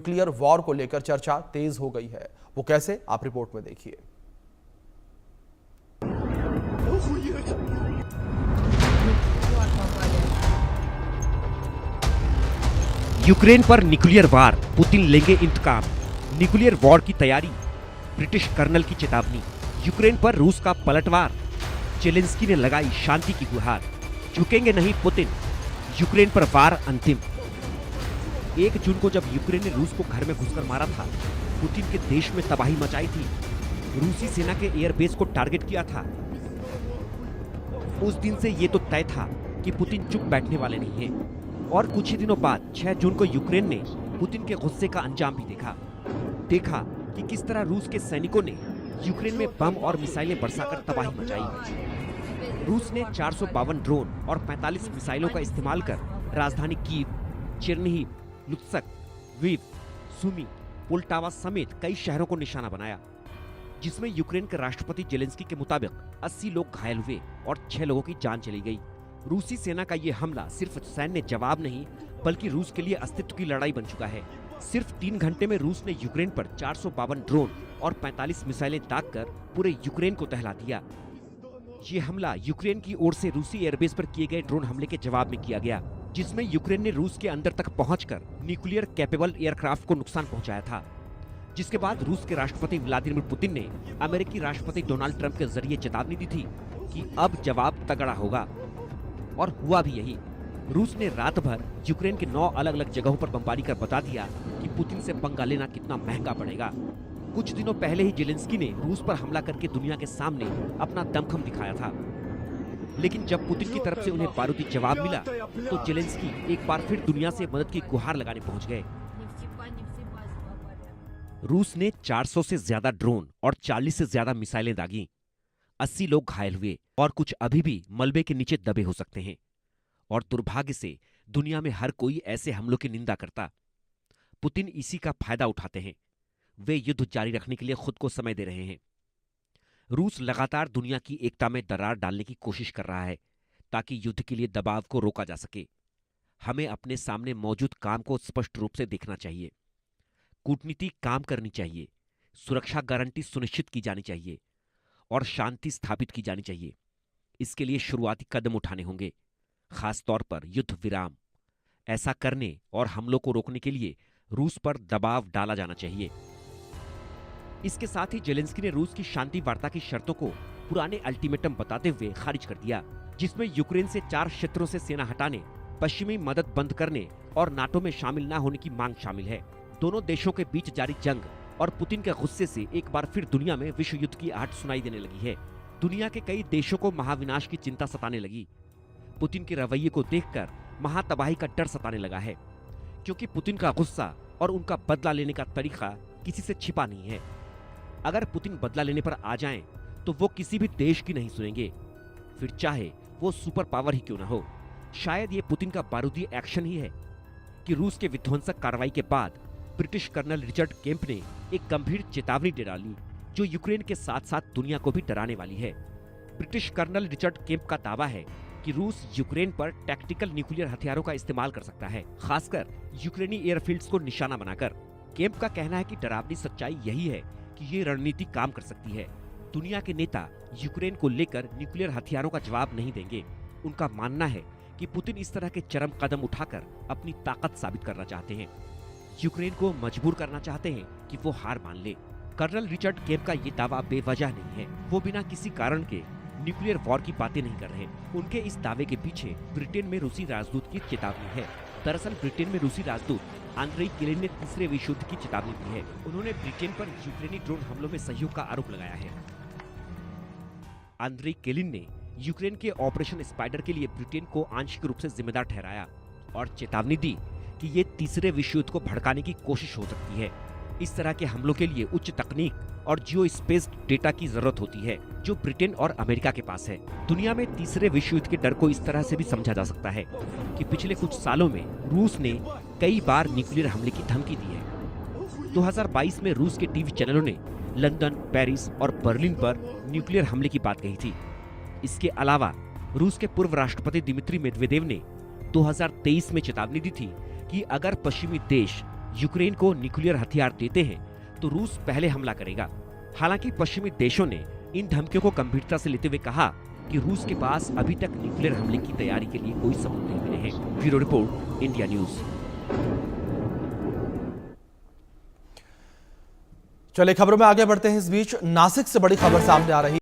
Nuclear war को लेकर चर्चा तेज हो गई है। वो कैसे, आप रिपोर्ट में देखिए। यूक्रेन पर न्यूक्लियर वार, पुतिन लेंगे इंतकाम। न्यूक्लियर वॉर की तैयारी, ब्रिटिश कर्नल की चेतावनी। यूक्रेन पर रूस का पलटवार, जेलेंस्की ने लगाई शांति की गुहार। झुकेंगे नहीं पुतिन, यूक्रेन पर वार अंतिम। 1 जून को जब यूक्रेन ने रूस को घर में घुसकर मारा था, पुतिन के देश में तबाही मचाई थी, रूसी सेना के एयरबेस को टारगेट किया था। उस दिन से ये तो तय था कि पुतिन चुप बैठने वाले नहीं हैं। और कुछ ही दिनों बाद 6 जून को यूक्रेन ने पुतिन के गुस्से का अंजाम भी देखा कि किस तरह रूस के सैनिकों ने यूक्रेन में बम और मिसाइलें बरसाकर तबाही मचाई। रूस ने 452 ड्रोन और 45 मिसाइलों का इस्तेमाल कर राजधानी Kyiv, Chernihiv, Lutsk, Lviv, Sumy, Poltava समेत कई शहरों को निशाना बनाया, जिसमें यूक्रेन के राष्ट्रपति जेलेंस्की के मुताबिक 80 लोग घायल हुए और 6 लोगों की जान चली गई। रूसी सेना का ये हमला सिर्फ सैन्य जवाब नहीं, बल्कि रूस के लिए अस्तित्व की लड़ाई बन चुका है। सिर्फ 3 घंटे में रूस ने यूक्रेन पर 452 ड्रोन और 45 मिसाइलें दागकर पूरे यूक्रेन को दहला दिया। ये हमला यूक्रेन की ओर से रूसी एयरबेस पर किए गए ड्रोन हमले के जवाब में किया गया, जिसमें यूक्रेन ने रूस के अंदर तक पहुंचकर न्यूक्लियर कैपेबल एयरक्राफ्ट को नुकसान पहुंचाया था। जिसके बाद रूस के राष्ट्रपति व्लादिमीर पुतिन ने अमेरिकी राष्ट्रपति डोनाल्ड ट्रंप के जरिए चेतावनी दी थी कि अब जवाब तगड़ा होगा, और हुआ भी यही। रूस ने रात भर यूक्रेन के 9 अलग अलग जगहों पर बमबारी कर बता दिया कि पुतिन से पंगा लेना कितना महंगा पड़ेगा। कुछ दिनों पहले ही जेलेंस्की ने रूस पर हमला करके दुनिया के सामने अपना दमखम दिखाया था, लेकिन जब पुतिन की तरफ से उन्हें बारूदी जवाब मिला तो जेलेंस्की एक बार फिर दुनिया से मदद की गुहार लगाने पहुंच गए। रूस ने 400 से ज्यादा ड्रोन और 40 से ज्यादा मिसाइलें दागी। 80 लोग घायल हुए और कुछ अभी भी मलबे के नीचे दबे हो सकते हैं। और दुर्भाग्य से दुनिया में हर कोई ऐसे हमलों की निंदा करता। पुतिन इसी का फायदा उठाते हैं। वे युद्ध जारी रखने के लिए खुद को समय दे रहे हैं। रूस लगातार दुनिया की एकता में दरार डालने की कोशिश कर रहा है ताकि युद्ध के लिए दबाव को रोका जा सके। हमें अपने सामने मौजूद काम को स्पष्ट रूप से देखना चाहिए। कूटनीति काम करनी चाहिए, सुरक्षा गारंटी सुनिश्चित की जानी चाहिए और शांति स्थापित की जानी चाहिए। इसके लिए शुरुआती कदम उठाने होंगे, खास तौर पर युद्ध विराम। ऐसा करने और हमलों को रोकने के लिए रूस पर दबाव डाला जाना चाहिए। इसके साथ ही जेलेंस्की ने रूस की शांति वार्ता की शर्तों को पुराने अल्टीमेटम बताते हुए खारिज कर दिया, जिसमें यूक्रेन से 4 क्षेत्रों से सेना हटाने, पश्चिमी मदद बंद करने और नाटो में शामिल न होने की मांग शामिल है। दोनों देशों के बीच जारी जंग और पुतिन के गुस्से से एक बार फिर दुनिया में विश्व युद्ध की आहट सुनाई देने लगी है। दुनिया के कई देशों को महाविनाश की चिंता सताने लगी। पुतिन के रवैये को देखकर महातबाही का डर सताने लगा है, क्योंकि पुतिन का गुस्सा और उनका बदला लेने का तरीका किसी से छिपा नहीं है। अगर पुतिन बदला लेने पर आ जाएं, तो वो किसी भी देश की नहीं सुनेंगे, फिर चाहे वो सुपर पावर ही क्यों न हो। शायद ये पुतिन का बारूदी एक्शन ही है कि रूस के विध्वंसक कार्रवाई के बाद ब्रिटिश कर्नल रिचर्ड केम्प ने एक गंभीर चेतावनी दे डाली, जो यूक्रेन के साथ साथ दुनिया को भी डराने वाली है। ब्रिटिश कर्नल रिचर्ड केम्प का दावा है कि रूस यूक्रेन पर टैक्टिकल न्यूक्लियर हथियारों का इस्तेमाल कर सकता है, खासकर यूक्रेनी एयरफील्ड्स को निशाना बनाकर। केम्प का कहना है कि डरावनी सच्चाई यही है कि ये रणनीति काम कर सकती है। दुनिया के नेता यूक्रेन को लेकर न्यूक्लियर हथियारों का जवाब नहीं देंगे। उनका मानना है कि पुतिन इस तरह के चरम कदम उठाकर अपनी ताकत साबित करना चाहते हैं, यूक्रेन को मजबूर करना चाहते हैं कि वो हार मान ले। कर्नल रिचर्ड केम्प का ये दावा बेवजह नहीं है। वो बिना किसी कारण के न्यूक्लियर वॉर की बातें नहीं कर रहे। उनके इस दावे के पीछे ब्रिटेन में रूसी राजदूत की चेतावनी है। दरअसल ब्रिटेन में रूसी राजदूत आंद्रेई किलिन ने तीसरे विश्व युद्ध की चेतावनी दी है। उन्होंने ब्रिटेन पर यूक्रेनी ड्रोन हमलों में सहयोग का आरोप लगाया है। आंद्रेई किलिन ने यूक्रेन के ऑपरेशन स्पाइडर के लिए ब्रिटेन को आंशिक रूप से जिम्मेदार ठहराया और चेतावनी दी कि ये तीसरे विश्व युद्ध को भड़काने की कोशिश हो सकती है। इस तरह के हमलों के लिए उच्च तकनीक और जियो स्पेस डेटा की जरूरत होती है, जो ब्रिटेन और अमेरिका के पास है। दुनिया में तीसरे विश्व युद्ध के डर को इस तरह से भी समझा जा सकता है कि पिछले कुछ सालों में रूस ने कई बार न्यूक्लियर हमले की धमकी दी है। 2022 में रूस के टीवी चैनलों ने लंदन, पेरिस और बर्लिन पर न्यूक्लियर हमले की बात कही थी। इसके अलावा रूस के पूर्व राष्ट्रपति दिमित्री मेदवेदेव ने 2023 में चेतावनी दी थी कि अगर पश्चिमी देश यूक्रेन को न्यूक्लियर हथियार देते हैं तो रूस पहले हमला करेगा। हालांकि पश्चिमी देशों ने इन धमकियों को गंभीरता से लेते हुए कहा कि रूस के पास अभी तक न्यूक्लियर हमले की तैयारी के लिए कोई सबूत नहीं मिले हैं। Bureau report, India news. चलिए खबरों में आगे बढ़ते हैं। इस बीच नासिक से बड़ी खबर सामने आ रही